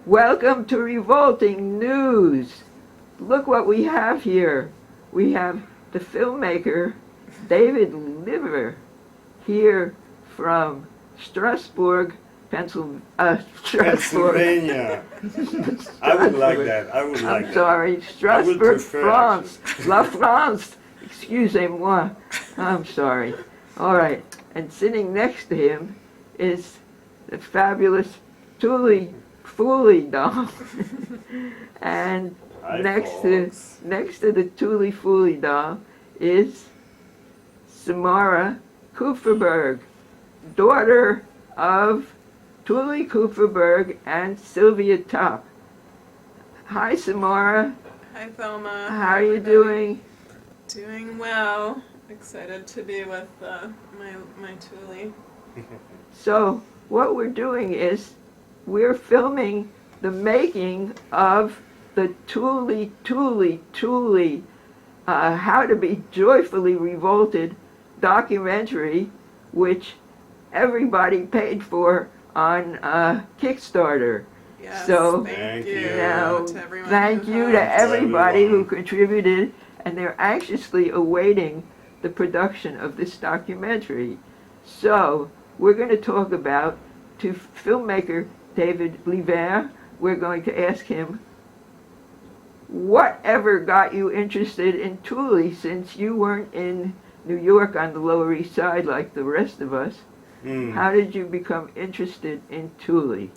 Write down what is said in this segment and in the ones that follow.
Welcome to Revolting News. Look what we have here. We have the filmmaker David Liver here from Strasbourg, Pennsylvania. I would like that. I would like I'm sorry, Strasbourg, France. La France. Excusez-moi. I'm sorry. All right. And sitting next to him is the fabulous TULI TULI doll. And next to the TULI TULI doll is Samara Kupferberg, daughter of TULI Kupferberg and Sylvia Top. Hi, Samara. Hi, Thelma. How are you doing? Doing well. Excited to be with my Tuli. So what we're doing is we're filming the making of the TULI TULI TULI How to Be Joyfully Revolted documentary, which everybody paid for on Kickstarter. Yes, So thank you now, to everyone thank you to everybody who contributed, and they're anxiously awaiting the production of this documentary. So we're going to talk about to filmmaker David Liver. We're going to ask him, whatever got you interested in Tuli, since you weren't in New York on the Lower East Side like the rest of us? How did you become interested in Tuli?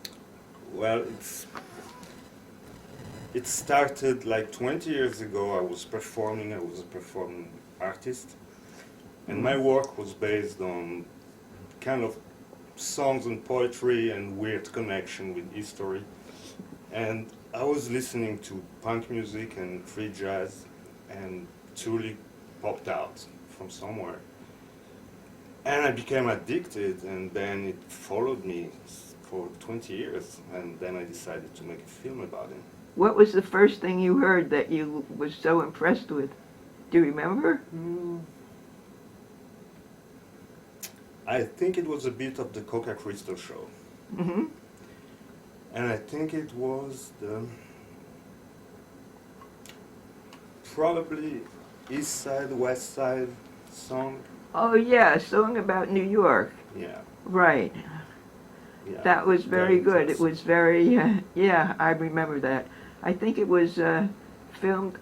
Well, it started like 20 years ago. I was a performing artist, and my work was based on kind of songs and poetry and weird connection with history. And I was listening to punk music and free jazz, and Tuli popped out from somewhere. And I became addicted, and then it followed me for 20 years, and then I decided to make a film about it. What was the first thing you heard that you was so impressed with? Do you remember? I think it was a bit of the Coca Crystal show. Mm-hmm. And I think it was the probably East Side, West Side song. Oh yeah, a song about New York. Yeah. Right. Yeah. That was very good. It interesting. was very, yeah, I remember that. I think it was filmed,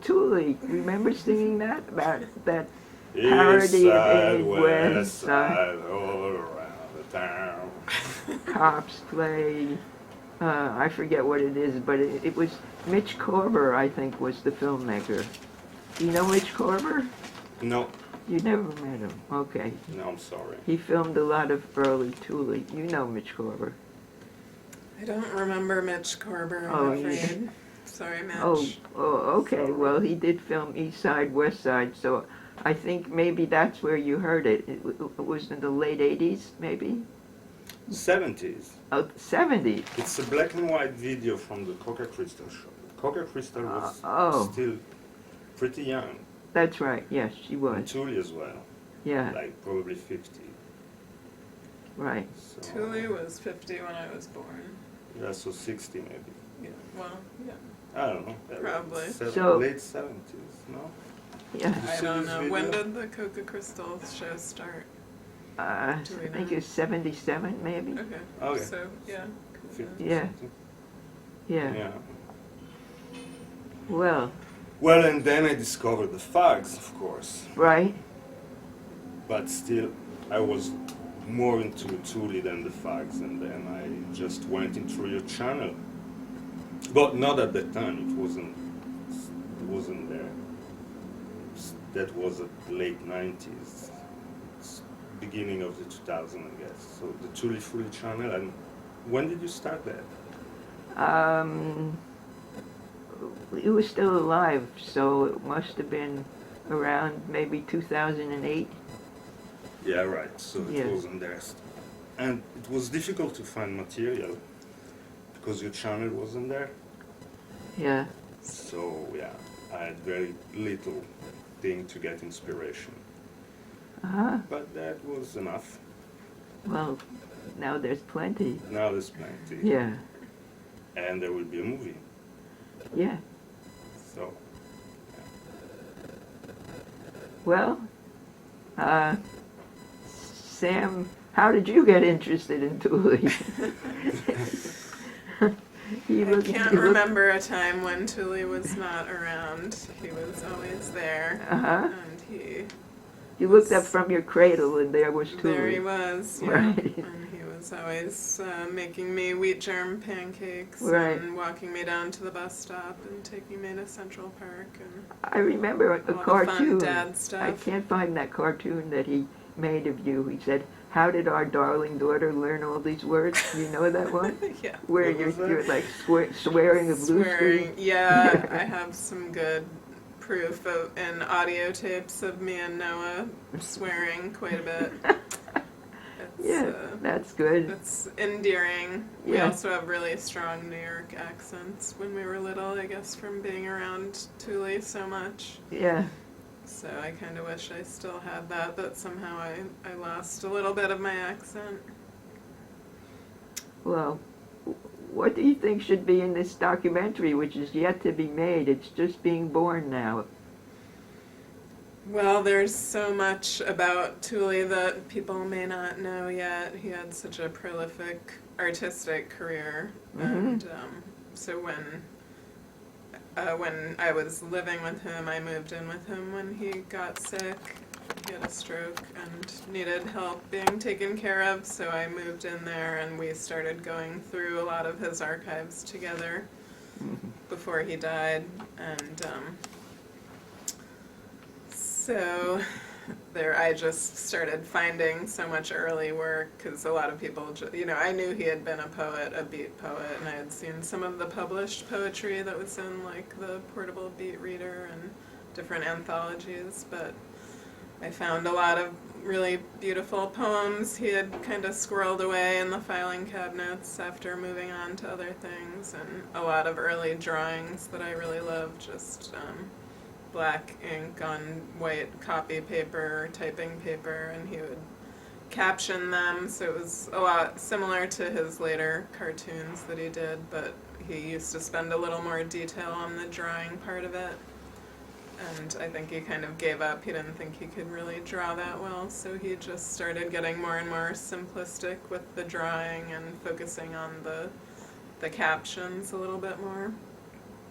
Tuli. Remember singing that? About that parody East Side, of West Side, all around the town. cops play, I forget what it is, but it was Mitch Korber, I think, was the filmmaker. Do you know Mitch Korber? No, You never met him. Okay. no, I'm sorry. He filmed a lot of early Tuli. You know Mitch Korber. I don't remember Mitch Korber, Oh, I'm you afraid. Sorry, Mitch. Okay. Sorry. Well, he did film East Side, West Side, so I think maybe that's where you heard it. It was in the late 80s, maybe? 70s. Oh, 70s. It's a black and white video from the Coca Crystal show. Coca Crystal was still pretty young. That's right. Yes, she And was. Tuli as well. Yeah, Like probably 50. right. So, Tuli was 50 when I was born. yeah, so 60 maybe. Yeah, well, yeah. I don't know. Probably. So- Late 70s, no? Yeah. You I see don't this know. video? When did the Coca Crystal show start? I Do we think know? it's 77, maybe? Okay. Okay. So, yeah. 50 Yeah. something. Yeah. Yeah. Well, Well, and then I discovered the fags, of course. right. But still, I was more into Tuli than the fags, and then I just went into your channel. But not at that time. It wasn't there. That was at the late 90s, beginning of the 2000s, I guess. So the Tuli Fully channel. And when did you start that? He was still alive, so it must have been around maybe 2008. Yeah, right. So it Yeah. wasn't there. And it was difficult to find material because your channel wasn't there. Yeah. So yeah, I had very little thing to get inspiration. Uh-huh. But that was enough. Well, now there's plenty. Now there's plenty. Yeah. and there will be a movie. Yeah. So, Well, Sam, how did you get interested in Tuli? I can't remember a time when Tuli was not around. He was always there, Uh-huh. and he You looked up from your cradle and there was Tuli. there he was, yeah. Right. And he was always making me wheat germ pancakes Right. and walking me down to the bus stop and taking me to Central Park and I remember a all the cartoon. fun dad stuff. I can't find that cartoon that he made of you. He said, "How did our darling daughter learn all these words?" You know that one? Yeah. Where What was you're like swearing loosely. Swearing, yeah, I have some good proof in audio tapes of me and Noah swearing quite a bit. It's, Yeah, that's good. it's endearing. We Yeah. also have really strong New York accents when we were little, I guess, from being around Tuli so much. Yeah. So I kind of wish I still had that, but somehow I lost a little bit of my accent. Well, what do you think should be in this documentary, which is yet to be made? It's just being born now. Well, there's so much about Tuli that people may not know yet. He had such a prolific artistic career, and so when I was living with him, I moved in with him when he got sick. He had a stroke and needed help being taken care of, so I moved in there and we started going through a lot of his archives together before he died. And so there I just started finding so much early work, because a lot of people, I knew he had been a poet, a beat poet, and I had seen some of the published poetry that was in like the Portable Beat Reader and different anthologies, but I found a lot of really beautiful poems he had kind of squirreled away in the filing cabinets after moving on to other things, and a lot of early drawings that I really loved, just black ink on white copy paper, typing paper, and he would caption them, so it was a lot similar to his later cartoons that he did, but he used to spend a little more detail on the drawing part of it. And I think he kind of gave up. He didn't think he could really draw that well, so he just started getting more and more simplistic with the drawing and focusing on the captions a little bit more.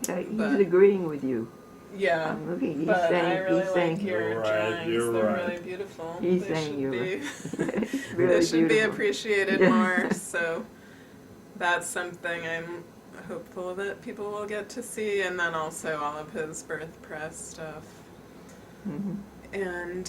Yeah, he's But- agreeing with you. Yeah, I'm looking. He's but saying. I really He's saying. like your You're right, drawings. you're They're right. really beautiful. He's They saying should you're be, right. Really they should be beautiful. appreciated Yeah. more. So that's something I'm hopeful that people will get to see, and then also all of his birth press stuff. Mhm. And,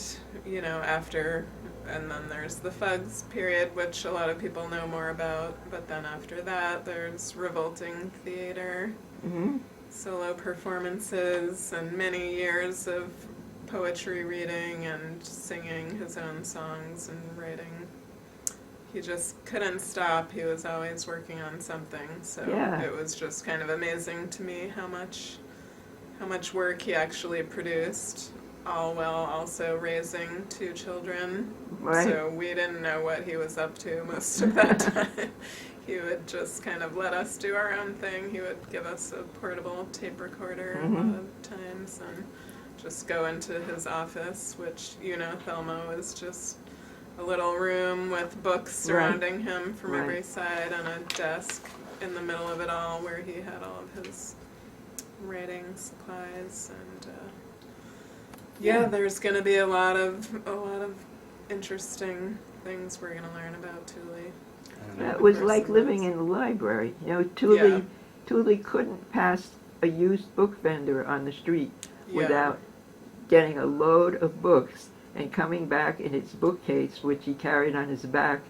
and then there's the Fugs period, which a lot of people know more about, but then after that there's Revolting theater, Mhm. solo performances, and many years of poetry reading and singing his own songs and writing. He just couldn't stop. He was always working on something, so Yeah. it was just kind of amazing to me how much work he actually produced, all while also raising 2 children. Right. So we didn't know what he was up to most of that time. He would just kind of let us do our own thing. He would give us a portable tape recorder a lot of times and just go into his office, which, Thelma was just a little room with books surrounding him from Right. every side, and a desk in the middle of it all where he had all of his writing supplies. And there's going to be a lot of interesting things we're going to learn about Tuli. It was like living in the library. Tuli, Yeah. Tuli couldn't pass a used book vendor on the street Yeah. without getting a load of books and coming back in its bookcase, which he carried on his back.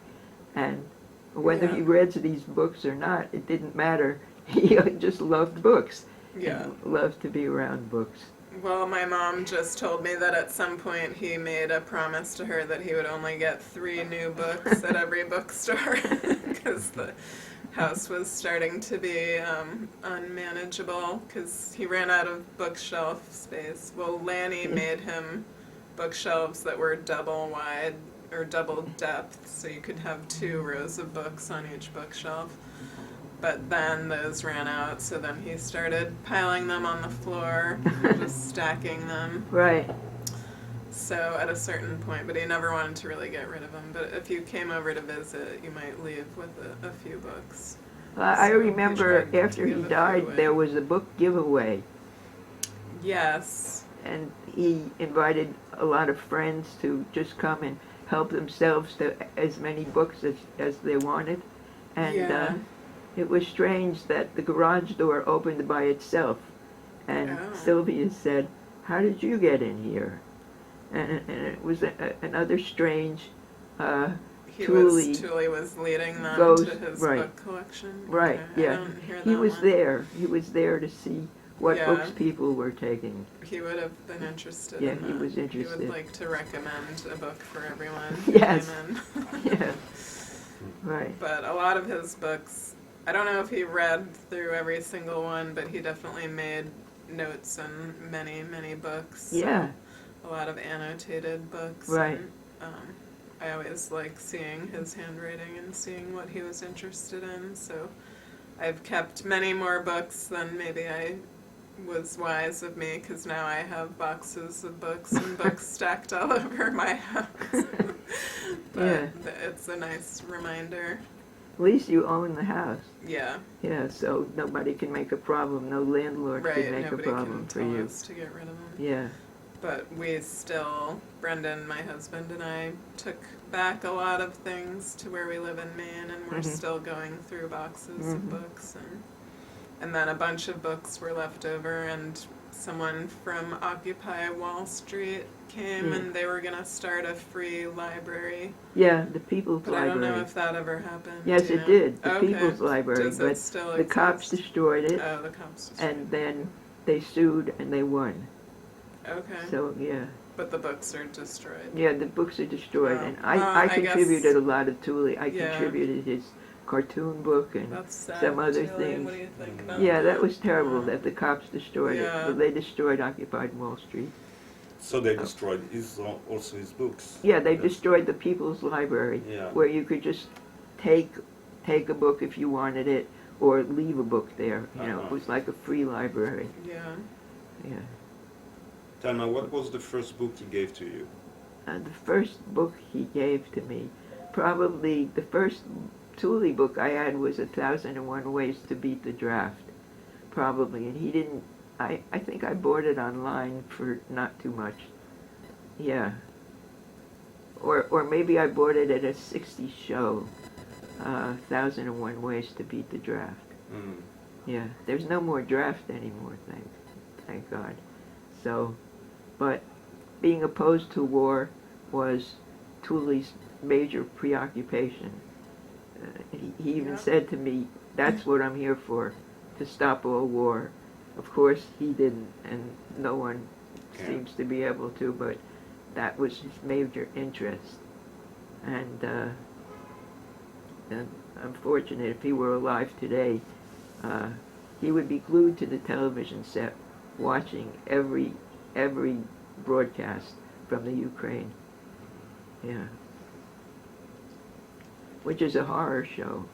And whether Yeah. he read these books or not, it didn't matter. He just loved books. Yeah. And loved to be around books. Well, my mom just told me that at some point he made a promise to her that he would only get 3 new books at every bookstore because the house was starting to be unmanageable because he ran out of bookshelf space. Well, Lanny made him bookshelves that were double wide or double depth, so you could have 2 rows of books on each bookshelf. but then those ran out, so then he started piling them on the floor, just stacking them. Right. So at a certain point, but he never wanted to really get rid of them. But if you came over to visit, you might leave with a few books. I So remember he tried to after he give a few died, away. there was a book giveaway, Yes. and he invited a lot of friends to just come and help themselves to as many books as they wanted. And Yeah. it was strange that the garage door opened by itself. And Oh. Sylvia said, "How did you get in here?" And it was another strange Tuli was leading them goes- to his right. book collection. Right, Okay, yeah. I don't hear He that was one. there. He was there to see what Yeah. books people were taking. He would have been interested Yeah, in he that. was He interested. would like to recommend a book for everyone who Yes. came in. Yeah. Right. But a lot of his books, I don't know if he read through every single one, but he definitely made notes in many, many books. So Yeah. a lot of annotated books. Right. And, I always like seeing his handwriting and seeing what he was interested in. So I've kept many more books than maybe I was wise of me, because now I have boxes of books and books stacked all over my house. But Yeah. it's a nice reminder. At least you own the house. Yeah, Yeah, so nobody can make a problem. No landlord right. can make a Nobody problem can for tell you. us to get rid of them. Yeah. But we still, Brendan, my husband, and I took back a lot of things to where we live in Maine, and we're Mhm. still going through boxes Mhm. of books. And then a bunch of books were left over, and someone from Occupy Wall Street came, Yeah. and they were going to start a free library. Yeah, the People's But Library. I don't know if that ever happened. Yes, do you it know? did. The Okay. People's Library. Does But it still the cops exist? destroyed it, Oh, the cops destroyed and then they sued and they won. Okay. So, yeah. But the books are destroyed. Yeah, the books are destroyed. Oh. And Well, I I guess- contributed a lot of Tuli. I Yeah. contributed his cartoon book and That's sad. some other Julie. things. What do you think about yeah, that was terrible Yeah. that the cops destroyed Yeah. it. But they destroyed Occupied Wall Street. So they destroyed also his books. Yeah, they That's- destroyed the People's Library, Yeah. where you could just take a book if you wanted it, or leave a book there. You know, it Uh-huh. was like a free library. Yeah. Yeah. Thelma, what was the first book he gave to you? The first book he gave to me, probably the first Tuli book I had was 1001 Ways to Beat the Draft, probably. And he didn't, I think I bought it online for not too much. Yeah. Or maybe I bought it at a 60s show, 1001 Ways to Beat the Draft. Mm. Yeah, there's no more draft anymore, thank God. So, but being opposed to war was Tuli's major preoccupation. He even Yeah. said to me, "That's what I'm here for, to stop all war." Of course, he didn't, and no one Yeah. seems to be able to, but that was his major interest. And I'm fortunate, if he were alive today, he would be glued to the television set, watching every broadcast from the Ukraine. Yeah. Which is a horror show.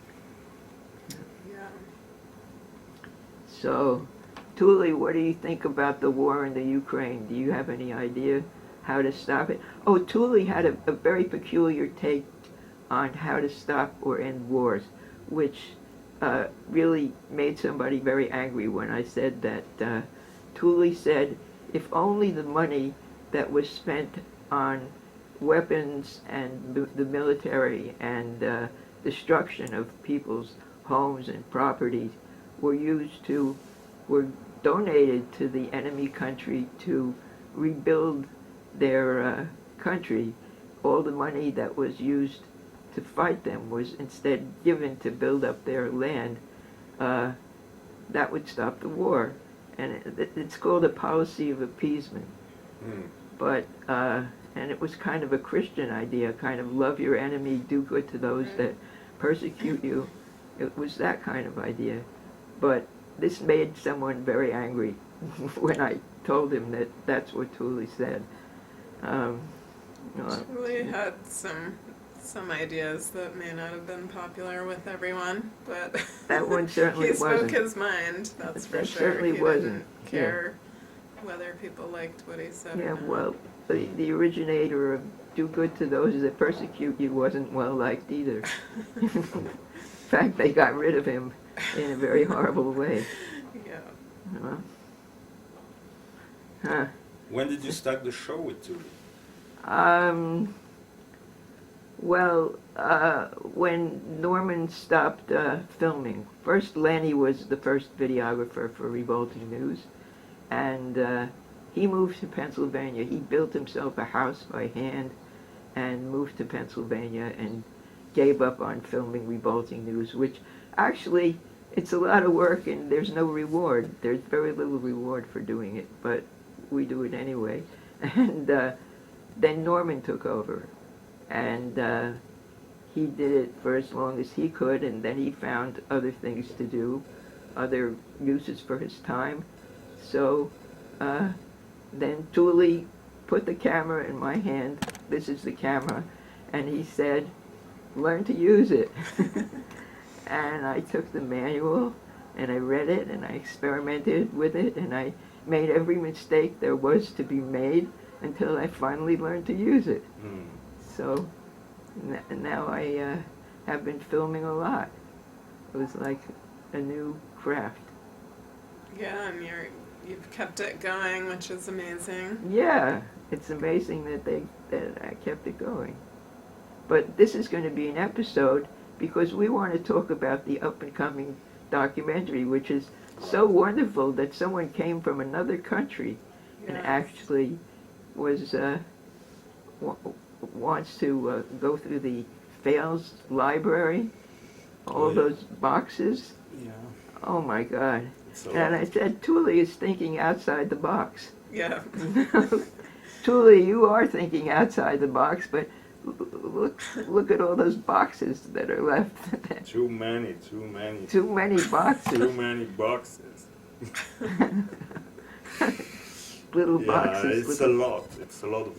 Yeah. So, Tuli, what do you think about the war in the Ukraine? Do you have any idea how to stop it? Oh, Tuli had a very peculiar take on how to stop or end wars, which really made somebody very angry when I said that. Tuli said, if only the money that was spent on weapons and the military and destruction of people's homes and properties were donated to the enemy country to rebuild their country, all the money that was used to fight them was instead given to build up their land, that would stop the war. And it's called a policy of appeasement. Mm. But, and it was kind of a Christian idea, kind of love your enemy, do good to those that persecute you. It was that kind of idea. But this made someone very angry when I told him that that's what Tuli said. Tuli had some some ideas that may not have been popular with everyone, but That one certainly he spoke wasn't. his mind, that's for That sure. certainly He wasn't, didn't care whether people liked what he said Yeah, or not. well, the originator of do good to those that persecute you wasn't well liked either. In fact, they got rid of him in a very horrible way. Yeah. Huh. When did you start the show with Tuli? Well, when Norman stopped filming, first Lenny was the first videographer for Revolting News, and he moved to Pennsylvania. He built himself a house by hand and moved to Pennsylvania and gave up on filming Revolting News, which actually, it's a lot of work and there's no reward. There's very little reward for doing it, but we do it anyway. And then Norman took over, and he did it for as long as he could, and then he found other things to do, other uses for his time. So then Tuli put the camera in my hand. This is the camera, and he said, learn to use it. And I took the manual and I read it and I experimented with it and I made every mistake there was to be made until I finally learned to use it. So now I have been filming a lot. It was like a new craft. Yeah, and you've kept it going, which is amazing. Yeah, it's amazing that I kept it going. But this is going to be an episode because we want to talk about the up-and-coming documentary, which is so wonderful that someone came from another country and actually was wants to go through the Fails library, all those boxes. Yeah. Oh my God. It's a And lot. I said, Tuli is thinking outside the box. Yeah. Tuli, you are thinking outside the box, but look at all those boxes that are left. Too many. Too many boxes. Too many boxes. Little Yeah, boxes. it's a lot. It's a lot of.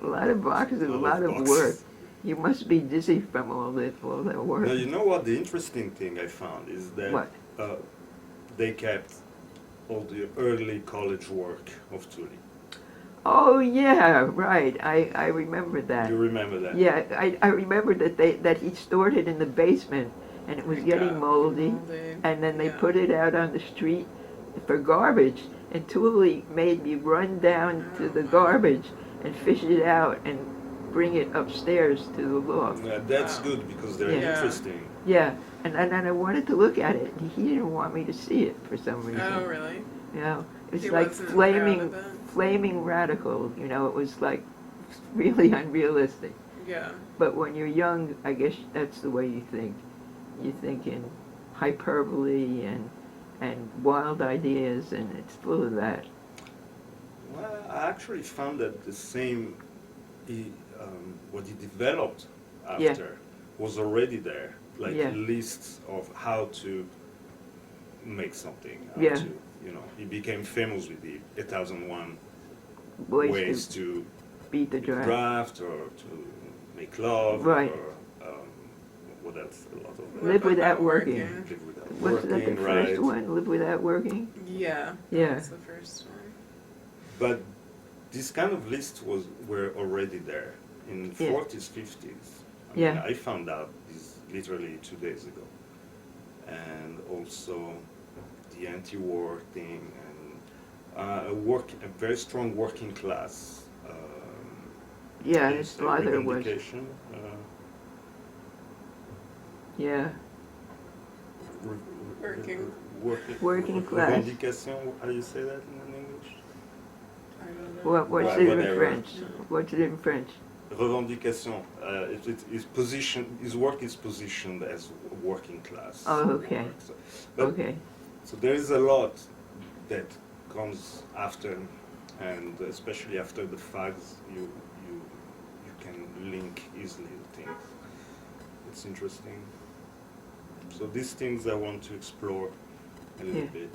A lot of boxes, a lot of boxes. work. You must be dizzy from all that work. Now, you know what the interesting thing I found is that What? they kept all the early college work of Tuli. Oh yeah, right. I remember that. You remember that? Yeah, I remember that he stored it in the basement and it was getting Yeah. moldy, and then they put it out on the street for garbage, and Tuli made me run down to the garbage and fish it out and bring it upstairs to the loft. Yeah, that's good because they're Yeah. interesting. Yeah, and I wanted to look at it, and he didn't want me to see it for some reason. Oh, really? You know, it's He like wasn't proud of it? flaming radical, you know, it was like really unrealistic. Yeah. But when you're young, I guess that's the way you think. You think in hyperbole and wild ideas, and it's full of that. Well, I actually found that the same, what he developed after was already there, like Yeah. lists of how to make something. How Yeah. to, you know, he became famous with the 1001 Ways ways to to beat the draft. draft or to make love Right. or what else? A lot of Live without working. live without Wasn't that the working, first right? one? Live without working? Yeah. Yeah. That's the first one. But this kind of list were already there in Yeah. 40s, 50s. Yeah. I found out this literally 2 days ago. And also the anti-war thing and a very strong working class. Yeah, and his mother was. revendication, Yeah. Working. Working class. Revendication, how do you say that in English? I don't know. What's Right, it in whatever. French? What's it in French? Revendication. His work is positioned as working class. Oh, okay. work. But Okay. So there is a lot that comes after, and especially after the facts, you can link easily the things. It's interesting. So these things I want to explore a little Yeah. bit.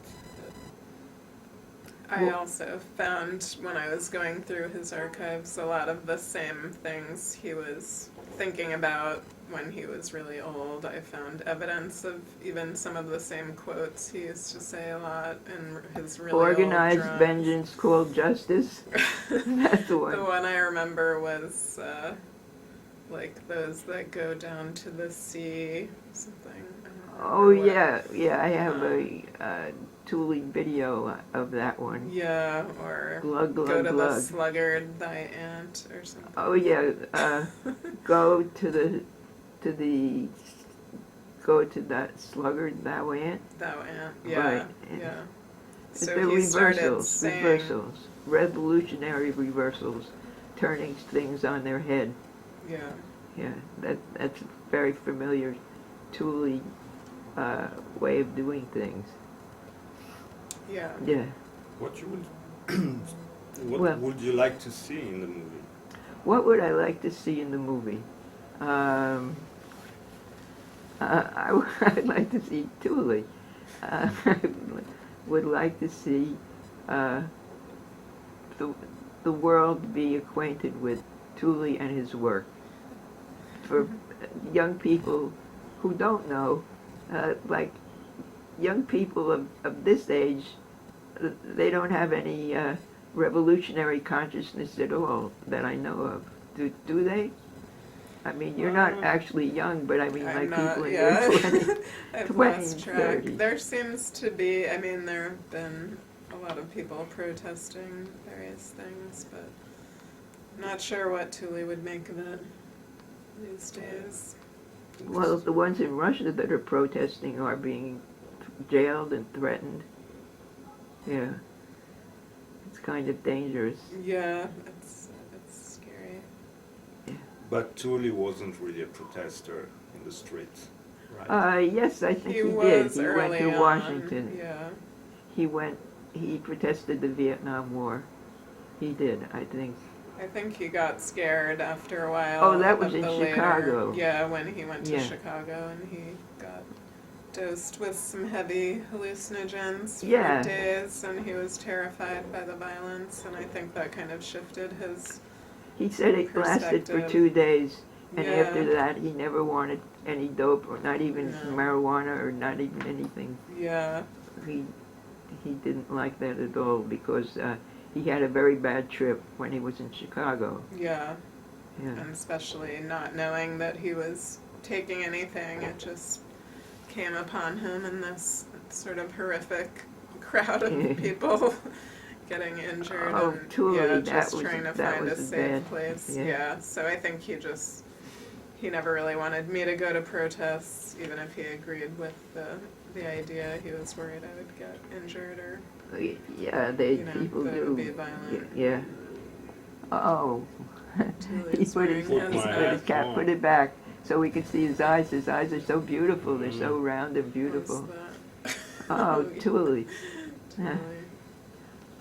I also found when I was going through his archives a lot of the same things he was thinking about when he was really old. I found evidence of even some of the same quotes he used to say a lot in his really Organized old drawings. vengeance called justice. That's the one. The one I remember was like those that go down to the sea, something. I don't remember Oh what. yeah, I have a Tuli video of that one. Yeah, or Glug, glug, go to the glug. sluggard, thy aunt, or something. Oh yeah, go to that sluggard, thou ant. Thou aunt, yeah, Right. yeah. It's So the he started reversals, saying, revolutionary reversals, turning things on their head. yeah, Yeah, that's a very familiar Tuli way of doing things. yeah. Yeah. What you would, what Well- would you like to see in the movie? What would I like to see in the movie? I'd like to see Tuli. I would like to see the world be acquainted with Tuli and his work. For young people who don't know, like young people of this age, they don't have any revolutionary consciousness at all that I know of. Do they? I mean, you're not actually young, but I mean, I'm like not, people in yeah. their 20s. I've 20, lost track. 30. There seems to be, I mean, there have been a lot of people protesting various things, but I'm not sure what Tuli would make of it these days. Well, the ones in Russia that are protesting are being jailed and threatened. Yeah. It's kind of dangerous. Yeah, it's scary. But Tuli wasn't really a protester in the streets, right? Yes, I think He he did. was He went early to on, Washington. yeah. He protested the Vietnam War. He did, I think. I think he got scared after a while. Oh, that was of in the later- Chicago. Yeah, when he went to Yeah. Chicago and he got dosed with some heavy hallucinogens for Yeah. days, and he was terrified by the violence, and I think that kind of shifted his. He said it lasted for Perspective. 2 days, and Yeah. after that he never wanted any dope, or not even No. marijuana, or not even anything. Yeah, He didn't like that at all because he had a very bad trip when he was in Chicago. yeah, Yeah. and especially not knowing that he was taking anything, it just came upon him in this sort of horrific crowd of people getting injured Oh, and Tuli, yeah, that just was- trying to that find a was safe bad. place. Yeah. Yeah, so I think he never really wanted me to go to protests, even if he agreed with the idea. He was worried I would get injured or Yeah, people that it do. would be violent. Yeah. Oh. Tuli He is put his, wearing his put his hat cap, on. put it back so we could see his eyes. His eyes are so beautiful. They're so round and beautiful. What's that? Oh, Tuli. Tuli.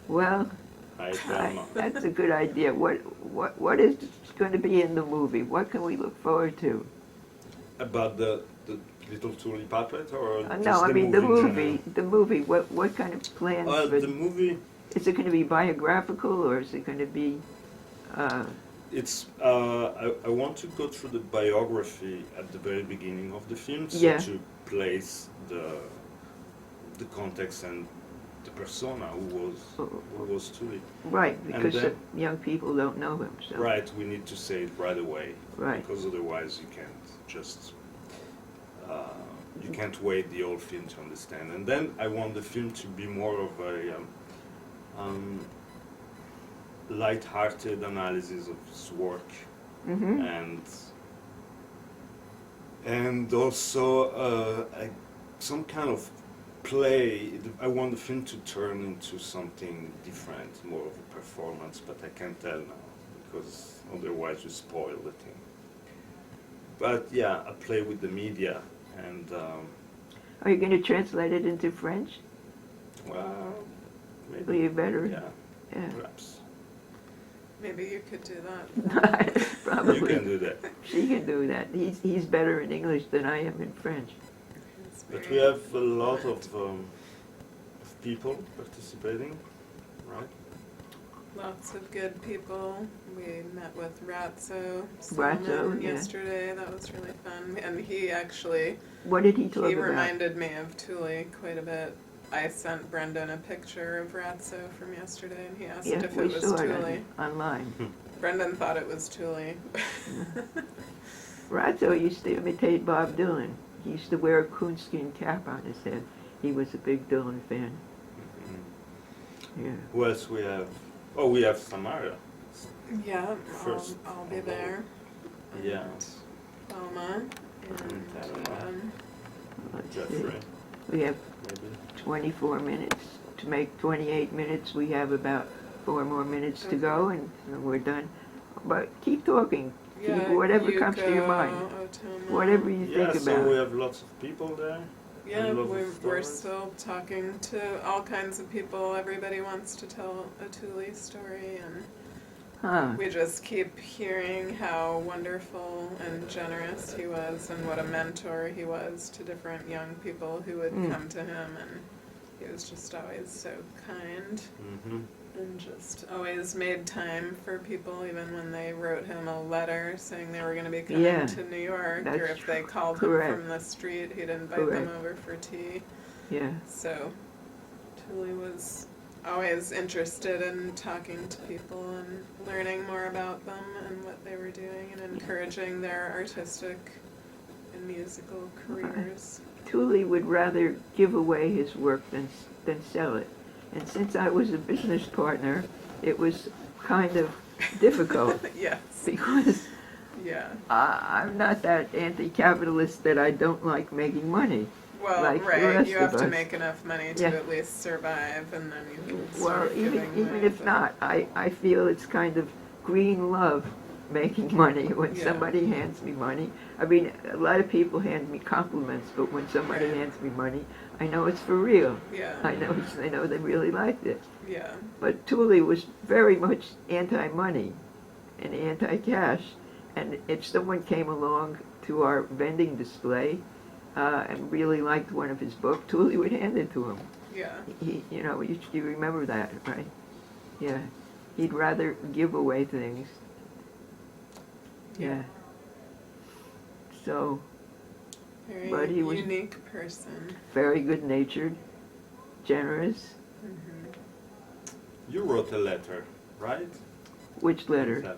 Well, Hi, Thelma. that's a good idea. What is going to be in the movie? What can we look forward to? About the little Tuli puppet, or just No, I the mean the movie in movie. The movie. What kind of plans? general? for- The movie, Is it going to be biographical, or is it going to be? it's. I want to go through the biography at the very beginning of the film, so Yeah. to place the context and the persona who was Tuli. Right, because then- young people don't know him. So. Right, we need to say it right away, Right. because otherwise you can't just you can't wait the whole film to understand. And then I want the film to be more of a light-hearted analysis of his work, Mm-hmm. and also some kind of play. I want the film to turn into something different, more of a performance, but I can't tell now because otherwise you spoil the thing. But yeah, a play with the media, and Are you going to translate it into French? well, Well, maybe you better. yeah, Yeah. perhaps Maybe you could do that. Probably. you can do that. She can do that. He's better in English than I am in French. It's But very we have a lot fluent. of people participating, right? Lots of good people. We met with Ratso Ratso, yeah. yesterday. That was really fun. And he actually, What did he talk he about? reminded me of Tuli quite a bit. I sent Brendan a picture of Ratso from yesterday, and he asked Yeah, if we it was saw Tuli. it online. Brendan thought it was Tuli. Ratso used to imitate Bob Dylan. He used to wear a coonskin cap on his head. He was a big Dylan fan. Yeah. Who else we have? Oh, we have Samara. Yeah, First. I'll be there. Yeah. Thelma and Thelma. Let's Jeffrey, see. We have maybe. 24 minutes. To make 28 minutes, we have about 4 more minutes to go, and we're done. But keep talking. Keep whatever comes to your mind. Otoma. Whatever you Yeah, think so we about. have lots of people there. Yeah, and lots of we're stories. still talking to all kinds of people. Everybody wants to tell a Tuli story, and Huh. we just keep hearing how wonderful and generous he was, and what a mentor he was to different young people who would come to him, and he was just always so kind. Mm-hmm. And just always made time for people, even when they wrote him a letter saying they were going to be coming Yeah, to New York, or that's if they called correct. him from the street, he'd invite Correct. them over for tea. Yeah. So Tuli was always interested in talking to people and learning more about them and what they were doing, and encouraging their artistic and musical careers. Tuli would rather give away his work than sell it. And since I was a business partner, it was kind of difficult Yes. because Yeah. I'm not that anti-capitalist that I don't like making money. Well, Like the right, rest you of have to us. make enough money to Yeah. at least survive, and then you can Well, start giving even away, if but- not, I feel it's kind of green love making money when Yeah. somebody hands me money. I mean, a lot of people hand me compliments, but when somebody Right. hands me money, I know it's for real. Yeah, I know they really liked it. yeah, But Tuli was very much anti-money and anti-cash. And if someone came along to our vending display and really liked one of his books, Tuli would hand it to him. yeah, You remember that, right? Yeah. He'd rather give away things. Yeah. So, very But he was- unique person. very good-natured, generous. You wrote a letter, right? Which letter? Thelma.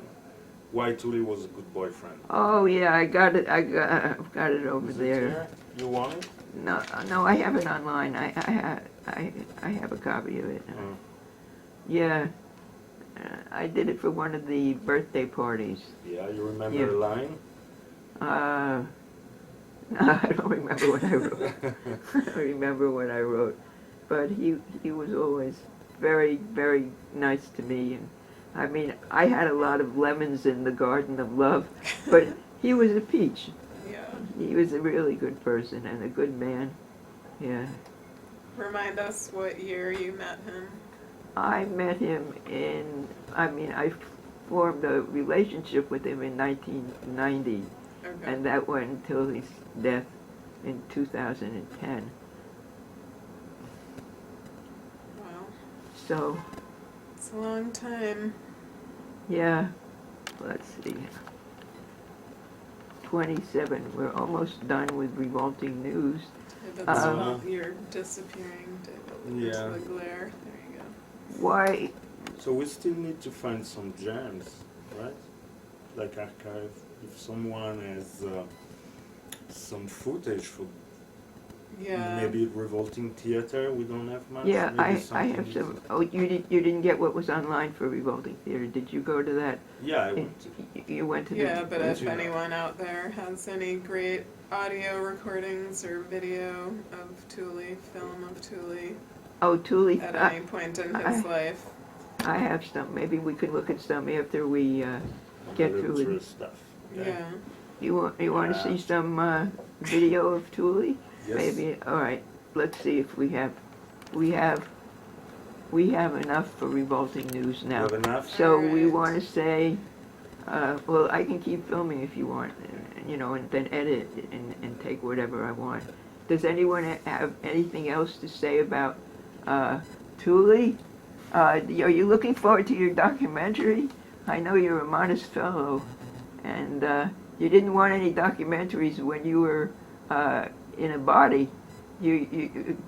Why Tuli was a good boyfriend. Oh yeah, I got it. I've got it over Is it there. here? You want it? No, I have it online. I have a copy of it. Oh. Yeah, I did it for one of the birthday parties. Yeah, you remember Yeah. the line? No, I don't remember what I wrote. I don't remember what I wrote, but he was always very, very nice to me. And I mean, I had a lot of lemons in the garden of love, but he was a peach. Yeah. He was a really good person and a good man. Yeah. Remind us what year you met him. I met him I formed a relationship with him in 1990, Okay. and that went until his death in 2010. Wow, So, it's a long time. yeah, let's see. 27. We're almost done with Revolting News. You're disappearing, David, Yeah. into the glare. There you go. Why? So we still need to find some gems, right? Like archive. If someone has some footage for Yeah. maybe Revolting Theater, we don't have much. Yeah, maybe I something have is- some. Oh, you didn't get what was online for Revolting Theater. Did you go to that? Yeah, I went to. You went to Yeah, the. but Did if you know? anyone out there has any great audio recordings or video of Tuli, film of Tuli, Oh, Tuli. at any point in his life, I have some. Maybe we could look at some after we get look through through it. stuff. yeah. You want to Yeah. see some video of Tuli? Yes. Maybe. All right. Let's see if we have enough for Revolting News You now. have enough? So we Alright. want to say, well, I can keep filming if you want, and then edit and take whatever I want. Does anyone have anything else to say about Tuli? Are you looking forward to your documentary? I know you're a modest fellow, and you didn't want any documentaries when you were in a body.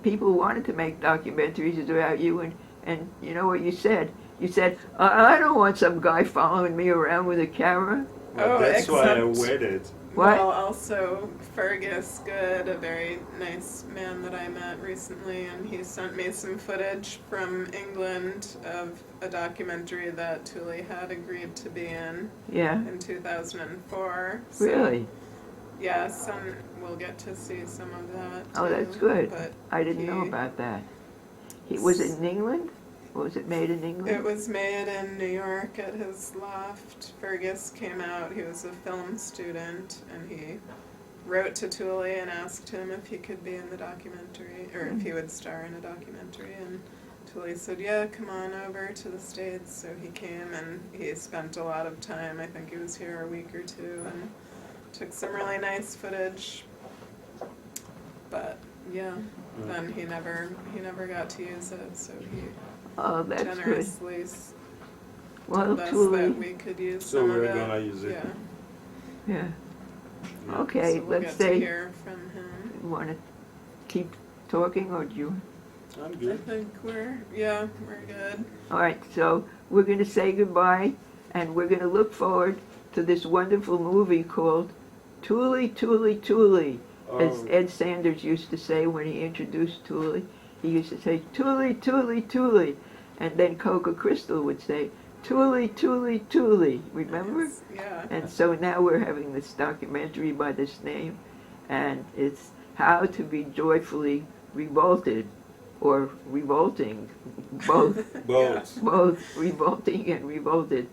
People wanted to make documentaries about you, and you know what you said? You said, I don't want some guy following me around with a camera. Well, Oh, that's why I except- waited. What? Well, also Fergus Good, a very nice man that I met recently, and he sent me some footage from England of a documentary that Tuli had agreed to be in Yeah, 2004. So, really? Yes, and we'll get to see some of that. Oh, too, that's good. But I didn't know he- about that. Was it in England? Was it made in England? It was made in New York at his loft. Fergus came out, he was a film student, and he wrote to Tuli and asked him if he could be in the documentary, or if he would star in a documentary, and Tuli said, yeah, come on over to the States. So he came, and he spent a lot of time, I think he was here a week or two, and took some really nice footage. But yeah, then he never got to use it, so he Oh, that's good. generously Well, told us Tuli, that we could use So some of we're it. gonna use it. Yeah. yeah. Yeah. Okay, So we'll let's get to say, hear from him. you want to keep talking, or do you? I'm I good. think we're good. All right, so we're going to say goodbye, and we're going to look forward to this wonderful movie called Tuli Tuli Tuli, as Oh, Ed Sanders used to say when he introduced Tuli. He used to say, Tuli Tuli Tuli, and then Coca Crystal would say, Tuli Tuli Tuli, remember? Yes, yeah. And so now we're having this documentary by this name, and it's How to Be Joyfully Revolted, or Revolting, both, both. both Revolting and Revolted.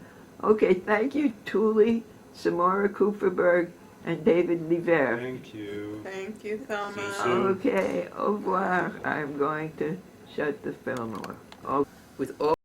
Okay, thank you, Tuli, Samara Kupferberg, and David Liver. Thank you. Thank you, Thelma. See you soon. Okay, au revoir. I'm going to shut the film off. With all